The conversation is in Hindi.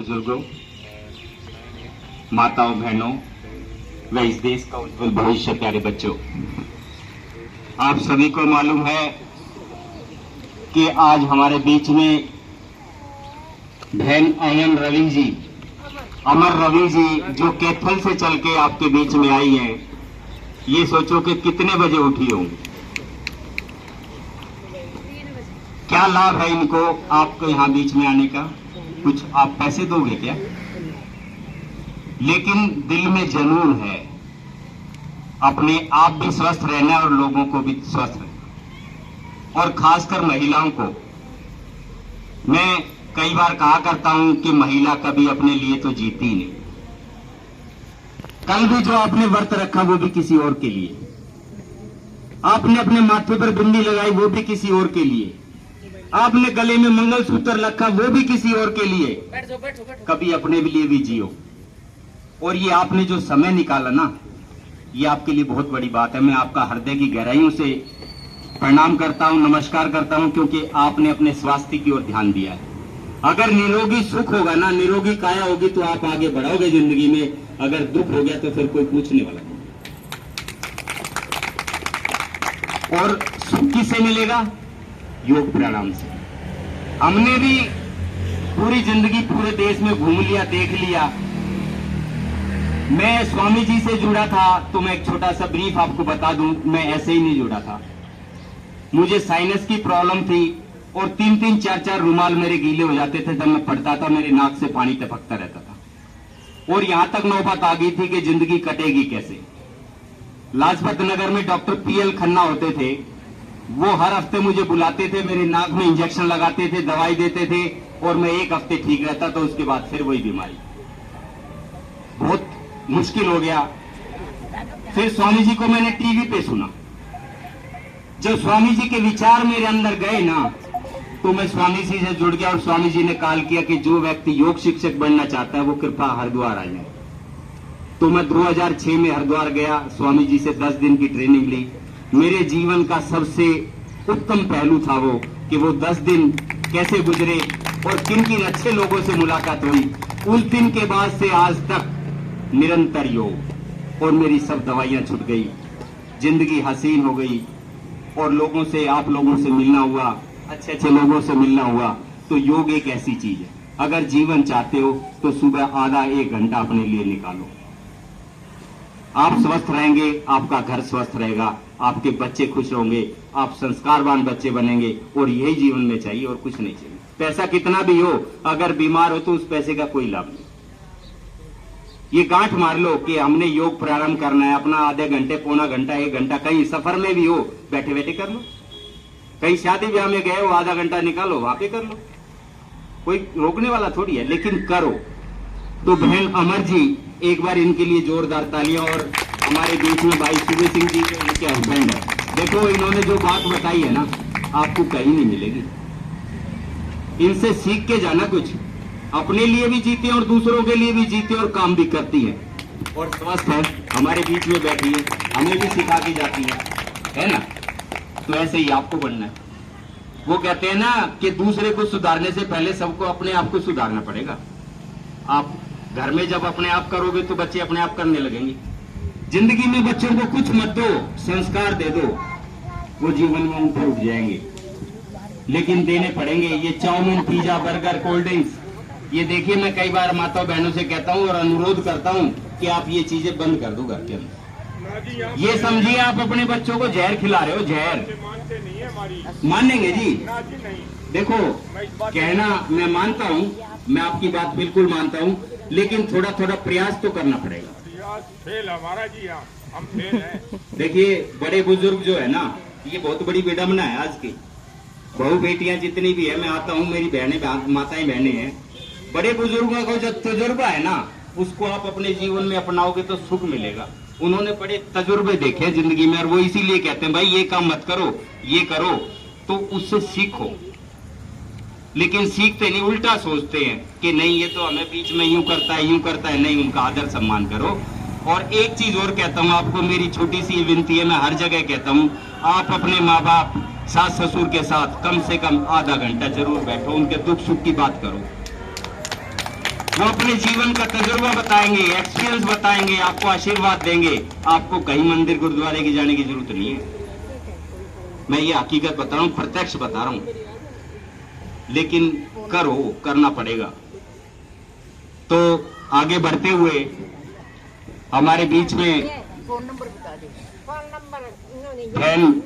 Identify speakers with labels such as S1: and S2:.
S1: बुजुर्गों, माताओं, बहनों व इस देश का उज्जवल भविष्य प्यारे बच्चों, आप सभी को मालूम है कि आज हमारे बीच में बहन अमर रवि जी जो कैथल से चल के आपके बीच में आई हैं। ये सोचो कि कितने बजे उठी होंगी। क्या लाभ है इनको आपको यहाँ बीच में आने का? कुछ आप पैसे दोगे क्या? लेकिन दिल में जुनून है, अपने आप भी स्वस्थ रहना और लोगों को भी स्वस्थ रहना, और खासकर महिलाओं को। मैं कई बार कहा करता हूं कि महिला कभी अपने लिए तो जीती ही नहीं। कल भी जो आपने व्रत रखा वो भी किसी और के लिए, आपने अपने माथे पर बिंदी लगाई वो भी किसी और के लिए, आपने गले में मंगलसूत्र रखा वो भी किसी और के लिए। कभी अपने लिए भी जियो। और ये आपने जो समय निकाला ना, ये आपके लिए बहुत बड़ी बात है। मैं आपका हृदय की गहराइयों से प्रणाम करता हूं, नमस्कार करता हूं, क्योंकि आपने अपने स्वास्थ्य की ओर ध्यान दिया है। अगर निरोगी सुख होगा ना, निरोगी काया होगी तो आप आगे बढ़ोगे जिंदगी में। अगर दुख हो गया तो फिर कोई पूछने वाला नहीं। और सुख किससे मिलेगा? योग प्राणायाम से। हमने भी पूरी जिंदगी पूरे देश में घूम लिया, देख लिया। मैं स्वामी जी से जुड़ा था, तो मैं एक छोटा सा ब्रीफ आपको बता दूं, मैं ऐसे ही नहीं जुड़ा था। मुझे साइनस की प्रॉब्लम थी और 3-3, 4-4 रुमाल मेरे गीले हो जाते थे। जब मैं पढ़ता था मेरे नाक से पानी टपकता रहता था, और यहां तक नौबत आ गई थी कि जिंदगी कटेगी कैसे। लाजपत नगर में डॉक्टर पीएल खन्ना होते थे, वो हर हफ्ते मुझे बुलाते थे, मेरे नाक में इंजेक्शन लगाते थे, दवाई देते थे, और मैं 1 हफ्ते ठीक रहता था। उसके बाद फिर वही बीमारी, बहुत मुश्किल हो गया। फिर स्वामी जी को मैंने टीवी पे सुना। जब स्वामी जी के विचार मेरे अंदर गए ना, तो मैं स्वामी जी से जुड़ गया। और स्वामी जी ने कॉल किया कि जो व्यक्ति योग शिक्षक बनना चाहता है वो कृपया हरिद्वार आ जाए। तो मैं 2006 में हरिद्वार गया, स्वामी जी से 10 दिन की ट्रेनिंग ली। मेरे जीवन का सबसे उत्तम पहलू था वो, कि वो 10 दिन कैसे गुजरे और किन किन अच्छे लोगों से मुलाकात हुई। उस दिन के बाद से आज तक निरंतर योग, और मेरी सब दवाइयां छूट गई, जिंदगी हसीन हो गई, और लोगों से, आप लोगों से मिलना हुआ, अच्छे अच्छे लोगों से मिलना हुआ। तो योग एक ऐसी चीज है, अगर जीवन चाहते हो तो सुबह आधा 1 घंटा अपने लिए निकालो। आप स्वस्थ रहेंगे, आपका घर स्वस्थ रहेगा, आपके बच्चे खुश होंगे, आप संस्कारवान बच्चे बनेंगे, और यही जीवन में चाहिए और कुछ नहीं चाहिए। पैसा कितना भी हो, अगर बीमार हो तो उस पैसे का कोई लाभ नहीं। ये गांठ मार लो कि हमने योग प्रारंभ करना है, अपना आधे घंटे, पौना घंटा, 1 घंटा, कहीं सफर में भी हो, बैठे बैठे कर लो। कहीं शादी ब्याह में गए हो, आधा घंटा निकालो, वहां पे कर लो, कोई रोकने वाला थोड़ी है, लेकिन करो। तो बहन अमर जी, एक बार इनके लिए जोरदार तालियां। और हमारे बीच में भाई सुबह सिंह जी के इनके हस्बैंड है। देखो इन्होंने जो बात बताई है ना, आपको कहीं नहीं मिलेगी। इनसे सीख के जाना, कुछ अपने लिए भी जीते और दूसरों के लिए भी जीते और काम भी करती है, और स्वस्थ है, हमारे बीच में बैठी है, हमें भी सिखा के जाती है ना। तो ऐसे ही आपको बनना है। वो कहते हैं ना कि दूसरे को सुधारने से पहले सबको अपने आप को सुधारना पड़ेगा। आप घर में जब अपने आप करोगे तो बच्चे अपने आप करने लगेंगे। जिंदगी में बच्चों को कुछ मत दो, संस्कार दे दो, वो जीवन में ऊपर उठ जाएंगे, लेकिन देने पड़ेंगे। ये chow mein, pizza, burger, cold drinks, ये देखिए, मैं कई बार माताओं बहनों से कहता हूं और अनुरोध करता हूं कि आप ये चीजें बंद कर दो घर के अंदर। ये समझिए आप अपने बच्चों को जहर खिला रहे हो, जहर। मानेंगे जी? देखो, कहना मैं मानता हूं, मैं आपकी बात बिल्कुल मानता हूं, लेकिन थोड़ा थोड़ा प्रयास तो करना पड़ेगा।
S2: फेल हमारा जी, हम फेल हैं।
S1: देखिए, बड़े बुजुर्ग जो है ना, ये बहुत बड़ी विडम्बना है आज की। बहू बेटियां जितनी भी है, मैं आता हूं, मेरी बहनें, माताएं बहनें हैं, बड़े बुजुर्गों का जो तजुर्बा है ना, उसको आप अपने जीवन में अपनाओगे तो सुख मिलेगा। उन्होंने बड़े तजुर्बे देखे जिंदगी में, और वो इसीलिए कहते हैं भाई ये काम मत करो, ये करो, तो उससे सीखो। लेकिन सीखते नहीं, उल्टा सोचते हैं कि नहीं ये तो हमें बीच में यूं करता है, यूं करता है। नहीं, उनका आदर सम्मान करो। और एक चीज और कहता हूं आपको, मेरी छोटी सी विनती है, मैं हर जगह कहता हूं, आप अपने माँ बाप, सास ससुर के साथ कम से कम आधा घंटा जरूर बैठो, उनके दुख सुख की बात करो। वो अपने जीवन का तजुर्बा बताएंगे, एक्सपीरियंस बताएंगे, आपको आशीर्वाद देंगे। आपको कहीं मंदिर गुरुद्वारे की जाने की जरूरत नहीं है। मैं ये हकीकत बता रहा हूं, प्रत्यक्ष बता रहा हूं। लेकिन करो, करना पड़ेगा। तो आगे बढ़ते हुए हमारे बीच में
S3: फोन नंबर बता दे। Phone number
S1: fan